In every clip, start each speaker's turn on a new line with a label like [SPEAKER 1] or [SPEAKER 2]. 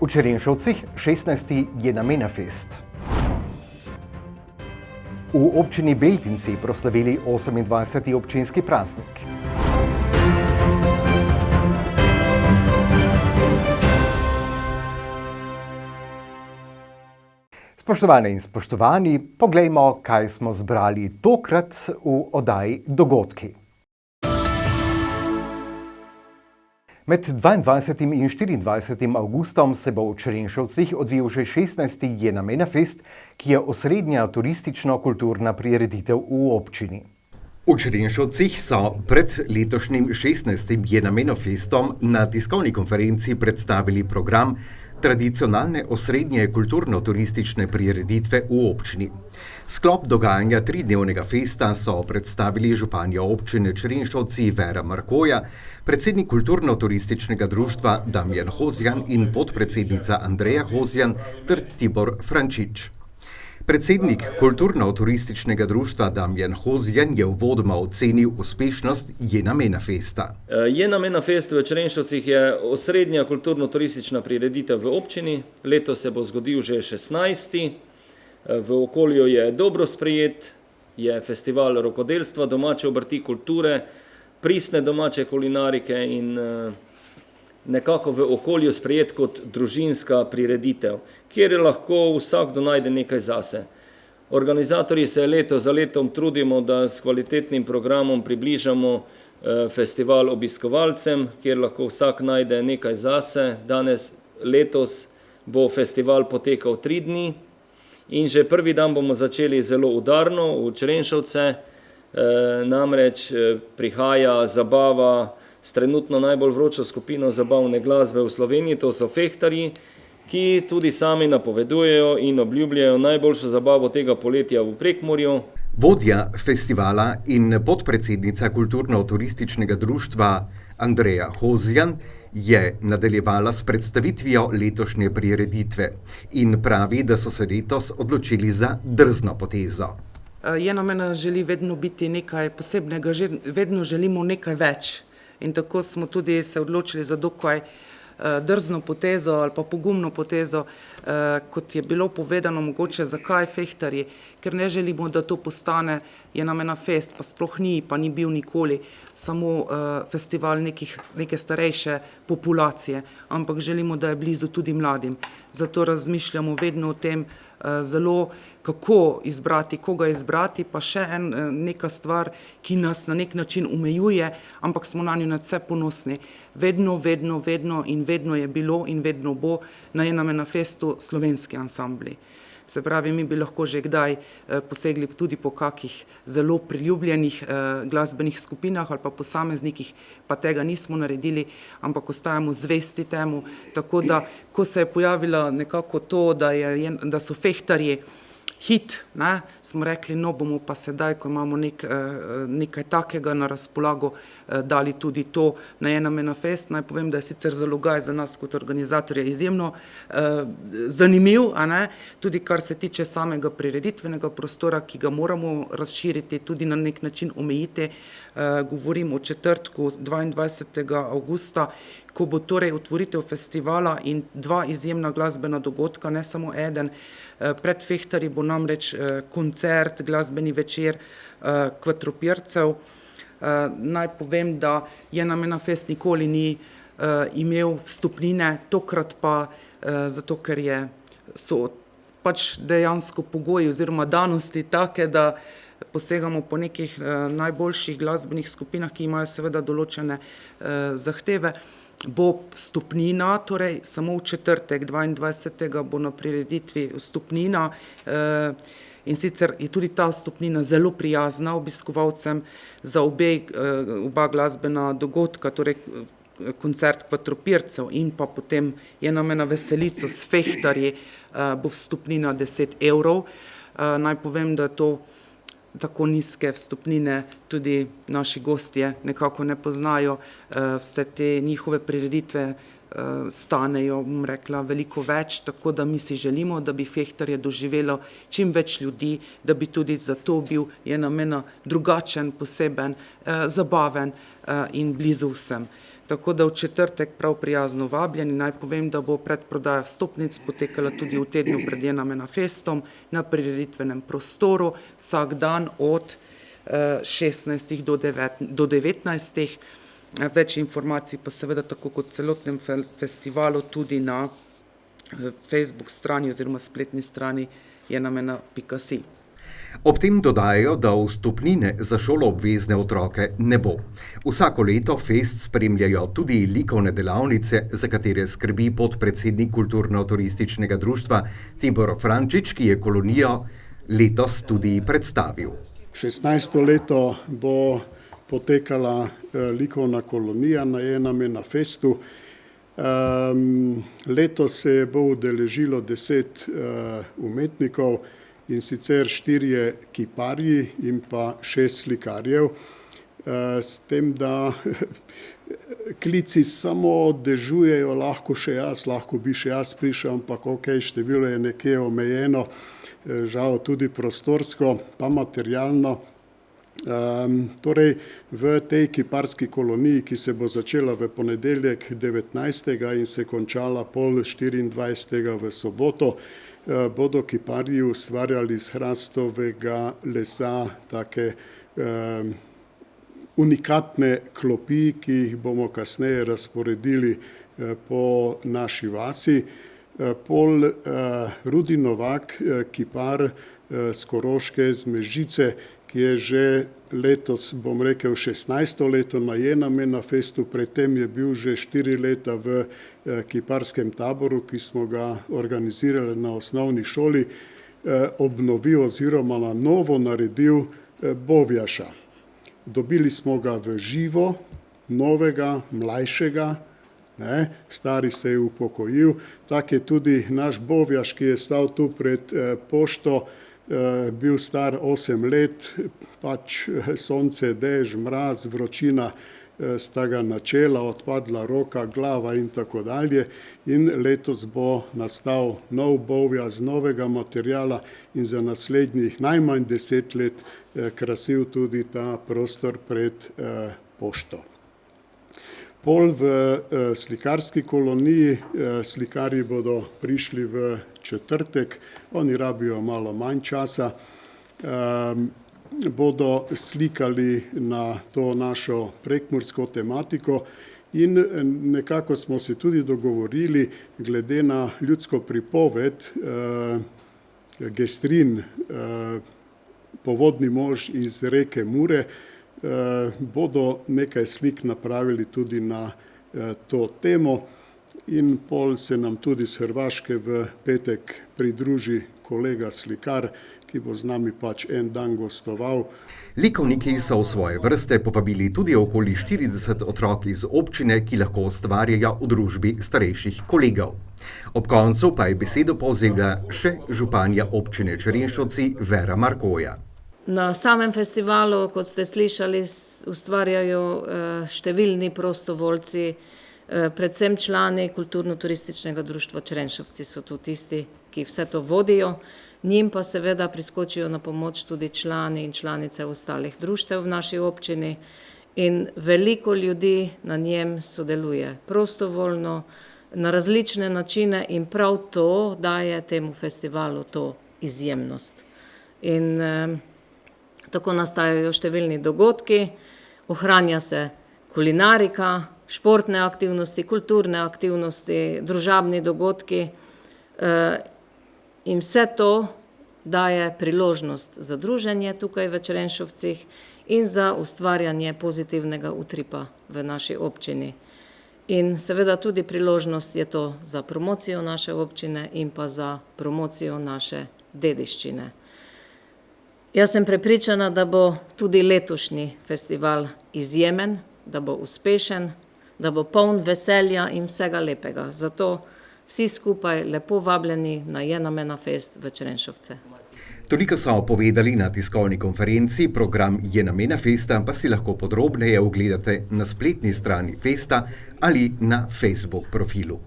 [SPEAKER 1] V Črenšovcih 16. je Namenafest. V občini Beltinci proslavili 28. občinski praznik. Spoštovane in spoštovani, poglejmo, kaj smo zbrali tokrat v oddaji Dogodki. Med 22. in 24. avgustom se bo v Črenšovcih odvijal že 16. je Namenafest, ki je osrednja turistično-kulturna prireditev v občini. V Črenšovcih so pred letošnjim 16. je Namenafestom na tiskovni konferenci predstavili program tradicionalne osrednje kulturno-turistične prireditve v občini. Sklop dogajanja tridnevnega festa so predstavili županja občine Črenšovci Vera Markoja, predsednik kulturno-turističnega društva Damjan Hozjan in podpredsednica Andreja Hozjan ter Tibor Frančič. Predsednik kulturno-turističnega društva Damjan Hozjan je uvodoma ocenil uspešnost je Namenafesta.
[SPEAKER 2] Je Namenafest v Črenšovcih je osrednja kulturno-turistična prireditev v občini. Letos se bo zgodil že 16. V okolju je dobro sprejet, je festival rokodelstva, domače obrti kulture, pristne domače kulinarike in nekako v okolju sprejet kot družinska prireditev, kjer lahko vsakdo najde nekaj zase. Organizatorji se leto za letom trudimo, da s kvalitetnim programom približamo festival obiskovalcem, kjer lahko vsak najde nekaj zase. Letos bo festival potekal 3 dni in že prvi dan bomo začeli zelo udarno v Črenšovce, namreč prihaja zabava s trenutno najbolj vročo skupino zabavne glasbe v Sloveniji, to so fehtarji, ki tudi sami napovedujejo in obljubljajo najboljšo zabavo tega poletja v Prekmurju.
[SPEAKER 1] Vodja festivala in podpredsednica kulturno-turističnega društva Andreja Hozjan je nadaljevala s predstavitvijo letošnje prireditve in pravi, da so se letos odločili za drzno potezo.
[SPEAKER 3] Je namena želi vedno biti nekaj posebnega, vedno želimo nekaj več. In tako smo tudi se odločili za dokaj drzno potezo ali pa pogumno potezo, kot je bilo povedano, mogoče zakaj fehtarji, ker ne želimo, da to postane je Namenafest, pa sploh ni, pa ni bil nikoli samo festival neke starejše populacije, ampak želimo, da je blizu tudi mladim. Zato razmišljamo vedno o tem zelo, kako izbrati, koga izbrati, pa še neka stvar, ki nas na nek način omejuje, ampak smo na njo nadvse ponosni. Vedno je bilo in vedno bo na Namenafestu slovenski ansambli. Se pravi, mi bi lahko že kdaj posegli tudi po kakih zelo priljubljenih glasbenih skupinah ali pa posameznikih, pa tega nismo naredili, ampak ostajamo zvesti temu. Tako da, ko se je pojavila nekako to, da so fehtarji hit, smo rekli, no bomo pa sedaj, ko imamo nekaj takega na razpolago, dali tudi to na Namenafest. Naj povem, da je sicer zalogaj za nas kot organizatorja izjemno zanimiv, tudi kar se tiče samega prireditvenega prostora, ki ga moramo razširiti, tudi na nek način omejiti. Govorim o četrtku 22. avgusta, ko bo torej otvoritev festivala in 2 izjemna glasbena dogodka, ne samo eden. Pred fehtarji bo namreč koncert, glasbeni večer Kvatropircev. Naj povem, da je Namenafest nikoli ni imel vstopnine, tokrat pa zato, ker so pač dejansko pogoji oziroma danosti take, da posegamo po nekih najboljših glasbenih skupinah, ki imajo seveda določene zahteve. Bo vstopnina, torej samo v četrtek 22. bo na prireditvi vstopnina in sicer je tudi ta vstopnina zelo prijazna obiskovalcem za oba glasbena dogodka, torej koncert Kvatropircev in pa potem je Namena veselico s fehtarji, bo vstopnina 10 €. Naj povem, da to tako nizke vstopnine tudi naši gostje nekako ne poznajo. Vse te njihove prireditve stanejo, bom rekla, veliko več, tako da mi si želimo, da bi fehtarje doživelo čim več ljudi, da bi tudi zato bil je Namena drugačen, poseben, zabaven in blizu vsem. Tako da v četrtek prav prijazno vabljeni. Naj povem, da bo predprodaja vstopnic potekala tudi v tednu pred Jenamena festom na prireditvenem prostoru, vsak dan od 16 do 19. Več informacij pa seveda tako kot celotnem festivalu tudi na Facebook strani oziroma spletni strani jenamena.si.
[SPEAKER 1] Ob tem dodajajo, da vstopnine za šoloobvezne otroke ne bo. Vsako leto fest spremljajo tudi likovne delavnice, za katere skrbi podpredsednik Kulturno-turističnega društva Tibor Frančič, ki je kolonijo letos tudi predstavil.
[SPEAKER 4] 16. leto bo potekala likovna kolonija na Jenamena festu. Letos se bo udeležilo 10 umetnikov, in sicer 4 kiparji in pa 6 slikarjev, s tem, da klici samo dežujejo, lahko bi še jaz prišel, ampak število je nekje omejeno, žal tudi prostorsko, pa materialno. Torej, v tej kiparski koloniji, ki se bo začela v ponedeljek 19. in se končala pol 24. v soboto, bodo kiparji ustvarjali iz hrastovega lesa take unikatne klopi, ki jih bomo kasneje razporedili po naši vasi. Pol Rudi Novak, kipar z Koroške, z Mežice, ki je že letos, 16. leto na Jenamena festu, predtem je bil že 4 leta v kiparskem taboru, ki smo ga organizirali na osnovni šoli, obnovil oziroma na novo naredil Bovjaša. Dobili smo ga v živo, novega, mlajšega, stari se je upokojil, tak je tudi naš Bovjaš, ki je stal tu pred pošto, bil star 8 let, pač sonce, dež, mraz, vročina sta ga načela, odpadla roka, glava in tako dalje. In letos bo nastal nov Bovjaš z novega materijala in za naslednjih najmanj 10 let krasil tudi ta prostor pred pošto. Pol v slikarski koloniji, slikarji bodo prišli v četrtek, oni rabijo malo manj časa, bodo slikali na to našo prekmursko tematiko in nekako smo se tudi dogovorili, glede na ljudsko pripoved, Gestrin, povodni mož iz reke Mure, bodo nekaj slik napravili tudi na to temo in pol se nam tudi z Hrvaške v petek pridruži kolega slikar, ki bo z nami pač en dan gostoval.
[SPEAKER 1] Likovniki so v svoje vrste povabili tudi okoli 40 otrok iz občine, ki lahko ustvarjajo v družbi starejših kolegov. Ob koncu pa je besedo povzela še županja občine Črenšovci Vera Markoja.
[SPEAKER 5] Na samem festivalu, kot ste slišali, ustvarjajo številni prostovoljci, predvsem člani Kulturno-turističnega društva Črenšovci so tu tisti, ki vse to vodijo. Njim pa seveda priskočijo na pomoč tudi člani in članice ostalih društev v naši občini in veliko ljudi na njem sodeluje prostovoljno, na različne načine in prav to daje temu festivalu to izjemnost. In tako nastajajo številni dogodki, ohranja se kulinarika, športne aktivnosti, kulturne aktivnosti, družabni dogodki in vse to daje priložnost za druženje tukaj v Črenšovcih in za ustvarjanje pozitivnega utripa v naši občini. In seveda tudi priložnost je to za promocijo naše občine in pa za promocijo naše dediščine. Jaz sem prepričana, da bo tudi letošnji festival izjemen, da bo uspešen, da bo poln veselja in vsega lepega. Zato vsi skupaj lepo vabljeni na Jenamena fest v Črenšovce.
[SPEAKER 1] Toliko so povedali na tiskovni konferenci, program Jenamena festa pa si lahko podrobneje ogledate na spletni strani festa ali na Facebook profilu.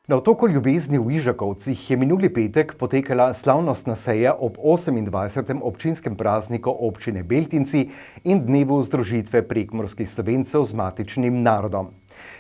[SPEAKER 1] Na otoku Ljubezni v Ižakovcih je minuli petek potekala slavnostna seja ob 28. občinskem prazniku občine Beltinci in dnevu združitve prekmurskih Slovencev z matičnim narodom.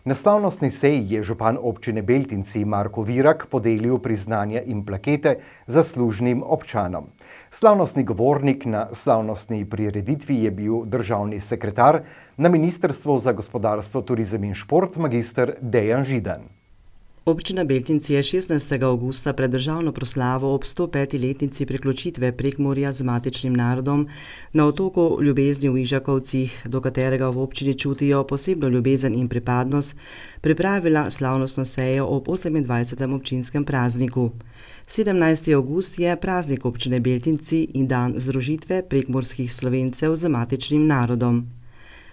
[SPEAKER 1] Na slavnostni seji je župan občine Beltinci Marko Virak podelil priznanja in plakete zaslužnim občanom. Slavnostni govornik na slavnostni prireditvi je bil državni sekretar na Ministrstvu za gospodarstvo, turizem in šport magister Dejan Židan.
[SPEAKER 6] Občina Beltinci je 16. avgusta pred državno proslavo ob 105-letnici priključitve Prekmurja z matičnim narodom na otoku Ljubezni v Ižakovcih, do katerega v občini čutijo posebno ljubezen in pripadnost, pripravila slavnostno sejo ob 28. občinskem prazniku. 17. avgust je praznik občine Beltinci in dan združitve prekmurskih Slovencev z matičnim narodom.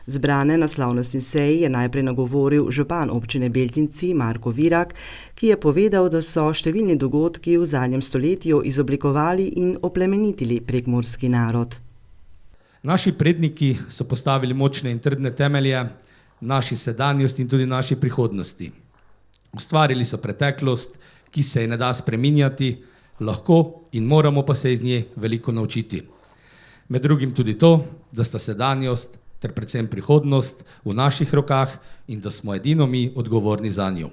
[SPEAKER 6] Zbrane na slavnostni seji je najprej nagovoril župan občine Beltinci Marko Virak, ki je povedal, da so številni dogodki v zadnjem stoletju izoblikovali in oplemenitili prekmurski narod.
[SPEAKER 7] Naši predniki so postavili močne in trdne temelje naši sedanjosti in tudi naši prihodnosti. Ustvarili so preteklost, ki se je ne da spreminjati, lahko in moramo pa se iz nje veliko naučiti. Med drugim tudi to, da sta sedanjost ter predvsem prihodnost v naših rokah in da smo edino mi odgovorni za njo.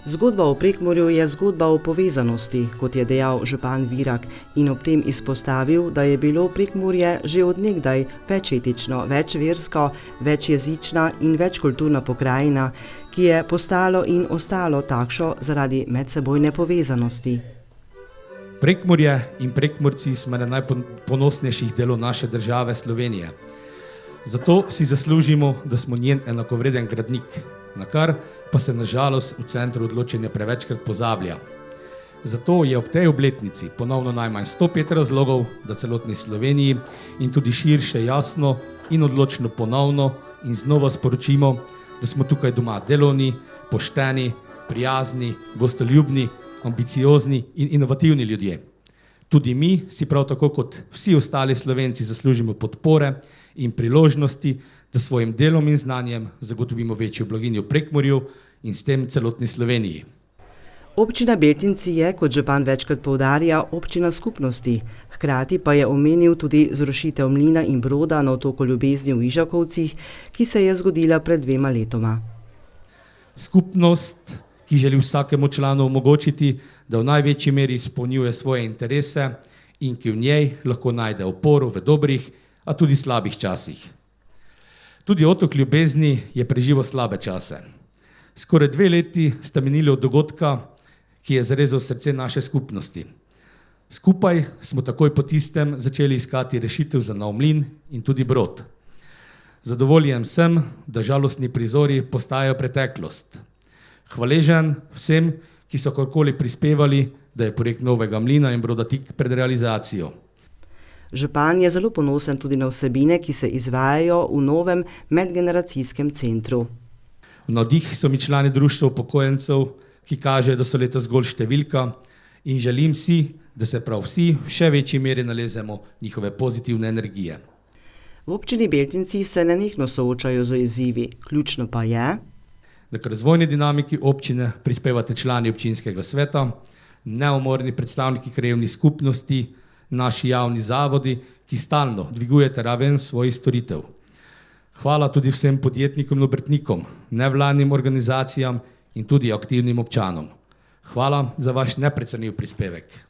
[SPEAKER 6] Zgodba o Prekmurju je zgodba o povezanosti, kot je dejal župan Virak, in ob tem izpostavil, da je bilo Prekmurje že od nekdaj večetično, večversko, večjezična in večkulturna pokrajina, ki je postalo in ostalo takšno zaradi medsebojne povezanosti.
[SPEAKER 7] Prekmurje in Prekmurci smo na najponosnejših delov naše države Slovenije. Zato si zaslužimo, da smo njen enakovreden gradnik, na kar pa se nažalost v centru odločanja prevečkrat pozablja. Zato je ob tej obletnici ponovno najmanj 105 razlogov, da celotni Sloveniji in tudi širše jasno in odločno ponovno in znova sporočimo, da smo tukaj doma delovni, pošteni, prijazni, gostoljubni, ambiciozni in inovativni ljudje. Tudi mi si prav tako kot vsi ostali Slovenci zaslužimo podpore in priložnosti, da svojim delom in znanjem zagotovimo večjo blaginjo Prekmurju in s tem celotni Sloveniji.
[SPEAKER 6] Občina Beltinci je, kot župan večkrat poudarja, občina skupnosti. Hkrati pa je omenil tudi zrušitev mlina in broda na otoku Ljubezni v Ižakovcih, ki se je zgodila pred 2 letoma.
[SPEAKER 7] Skupnost, ki želi vsakemu članu omogočiti, da v največji meri izpolnjuje svoje interese in ki v njej lahko najde oporo v dobrih, a tudi slabih časih. Tudi otok Ljubezni je preživel slabe čase. Skoraj 2 leti sta minili od dogodka, ki je zarezal srce naše skupnosti. Skupaj smo takoj po tistem začeli iskati rešitev za nov mlin in tudi brod. Zadovoljen sem, da žalostni prizori postajajo preteklost. Hvaležen vsem, ki so kakorkoli prispevali, da je projekt novega mlina in broda tik pred realizacijo.
[SPEAKER 6] Župan je zelo ponosen tudi na vsebine, ki se izvajajo v novem medgeneracijskem centru.
[SPEAKER 7] V navdih so mi člani društva upokojencev, ki kažejo, da so letos zgolj številka, in želim si, da se prav vsi v še večji meri nalezemo njihove pozitivne energije.
[SPEAKER 6] V občini Beltinci se nenehno soočajo z izzivi, ključno pa je,
[SPEAKER 7] da k razvojni dinamiki občine prispevate člani občinskega sveta, neumorni predstavniki krajevnih skupnosti, naši javni zavodi, ki stalno dvigujete raven svojih storitev. Hvala tudi vsem podjetnikom in obrtnikom, nevladnim organizacijam in tudi aktivnim občanom. Hvala za vaš neprecenljiv prispevek.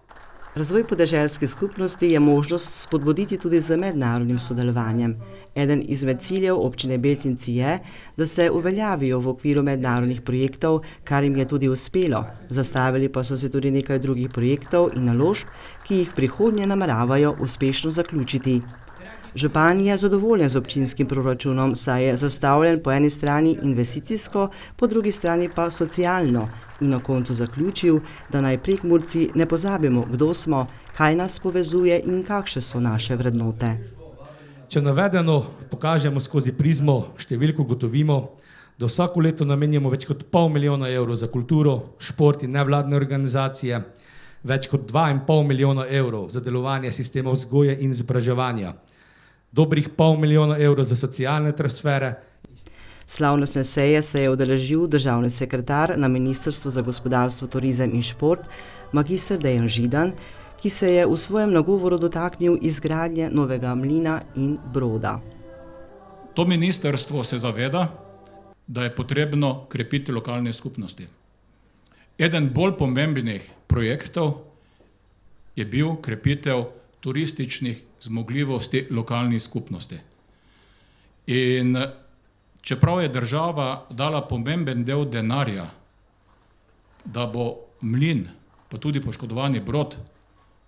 [SPEAKER 6] Razvoj podeželske skupnosti je možnost spodbuditi tudi z mednarodnim sodelovanjem. Eden izmed ciljev občine Beltinci je, da se uveljavijo v okviru mednarodnih projektov, kar jim je tudi uspelo. Zastavili pa so se tudi nekaj drugih projektov in naložb, ki jih prihodnje nameravajo uspešno zaključiti. Župan je zadovoljen z občinskim proračunom, saj je zastavljen po eni strani investicijsko, po drugi strani pa socialno, in na koncu zaključil, da naj Prekmurci ne pozabimo, kdo smo, kaj nas povezuje in kakšne so naše vrednote.
[SPEAKER 7] Če navedeno pokažemo skozi prizmo številko, gotovimo, da vsako leto namenjamo več kot 500 milijona evrov za kulturo, šport in nevladne organizacije, več kot 2,5 milijona evrov za delovanje sistemov vzgoje in izobraževanja, dobrih 500 milijona evrov za socialne transfere.
[SPEAKER 6] Slavnostne seje se je udeležil državni sekretar na Ministrstvu za gospodarstvo, turizem in šport, magister Dejan Židan, ki se je v svojem nagovoru dotaknil izgradnje novega mlina in broda.
[SPEAKER 8] To ministrstvo se zaveda, da je potrebno krepiti lokalne skupnosti. Eden bolj pomembnih projektov je bil krepitev turističnih zmogljivosti lokalnih skupnosti. In čeprav je država dala pomemben del denarja, da bo mlin, pa tudi poškodovani brod,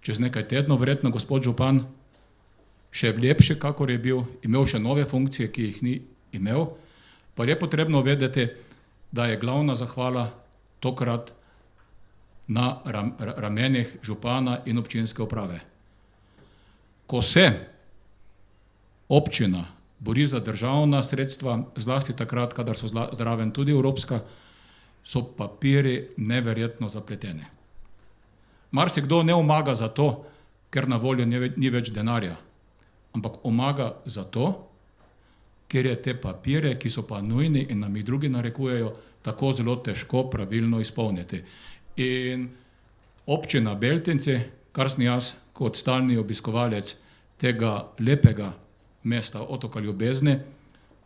[SPEAKER 8] čez nekaj tednov verjetno gospod župan, še lepši, kakor je bil, imel še nove funkcije, ki jih ni imel, pa je potrebno vedeti, da je glavna zahvala tokrat na ramenih župana in občinske uprave. Ko se občina bori za državna sredstva, zlasti takrat, kadar so zraven tudi evropska, so papiri neverjetno zapleteni. Marsikdo ne omaga zato, ker na voljo ni več denarja, ampak omaga zato, ker je te papire, ki so pa nujni in nam jih drugi narekujejo, tako zelo težko pravilno izpolniti. In občina Beltinci, kar sem jaz kot stalni obiskovalec tega lepega mesta otoka Ljubezni,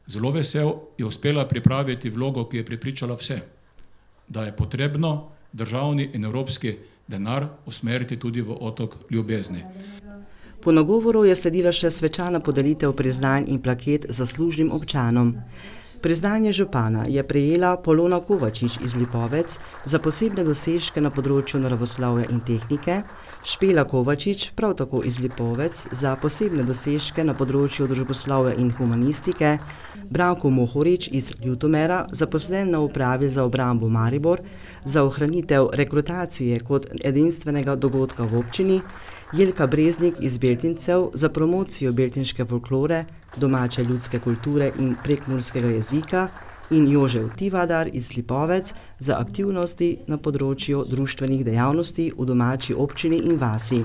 [SPEAKER 8] zelo vesel, je uspela pripraviti vlogo, ki je prepričala vse, da je potrebno državni in evropski denar usmeriti tudi v otok Ljubezni.
[SPEAKER 6] Po nagovoru je sledila še svečana podelitev priznanj in plaket zaslužnim občanom. Priznanje župana je prejela Polona Kovačič iz Lipovec za posebne dosežke na področju naravoslovja in tehnike, Špela Kovačič, prav tako iz Lipovec, za posebne dosežke na področju družboslovja in humanistike, Branko Mohorič iz Ljutomera, zaposlen na upravi za obrambo Maribor, za ohranitev rekrutacije kot edinstvenega dogodka v občini, Jelka Breznik iz Beltincev za promocijo beltinške folklore, domače ljudske kulture in prekmurskega jezika in Jožev Tivadar iz Lipovec za aktivnosti na področju društvenih dejavnosti v domači občini in vasi.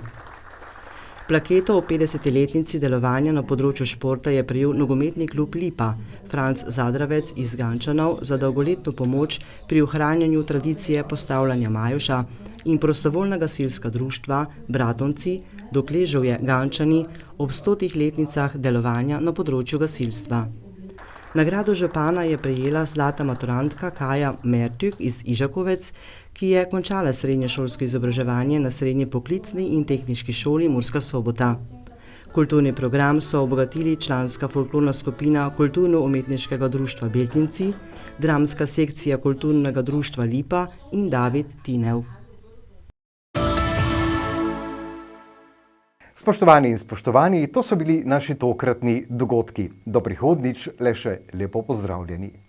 [SPEAKER 6] Plaketo o 50-letnici delovanja na področju športa je prejel nogometni klub Lipa, Franc Zadravec iz Gančanov za dolgoletno pomoč pri ohranjanju tradicije postavljanja majoša in prostovoljna gasilska društva Bratonci, Dokležovje Gančani ob 100-letnicah delovanja na področju gasilstva. Nagrado župana je prejela zlata maturantka Kaja Mertjuk iz Ižakovec, ki je končala srednješolsko izobraževanje na Srednji poklicni in tehniški šoli Murska Sobota. Kulturni program so obogatili članska folklorna skupina Kulturno-umetniškega društva Beltinci, dramska sekcija Kulturnega društva Lipa in David Tinev.
[SPEAKER 1] Spoštovani in spoštovani, to so bili naši tokratni dogodki. Do prihodnjič le še lepo pozdravljeni.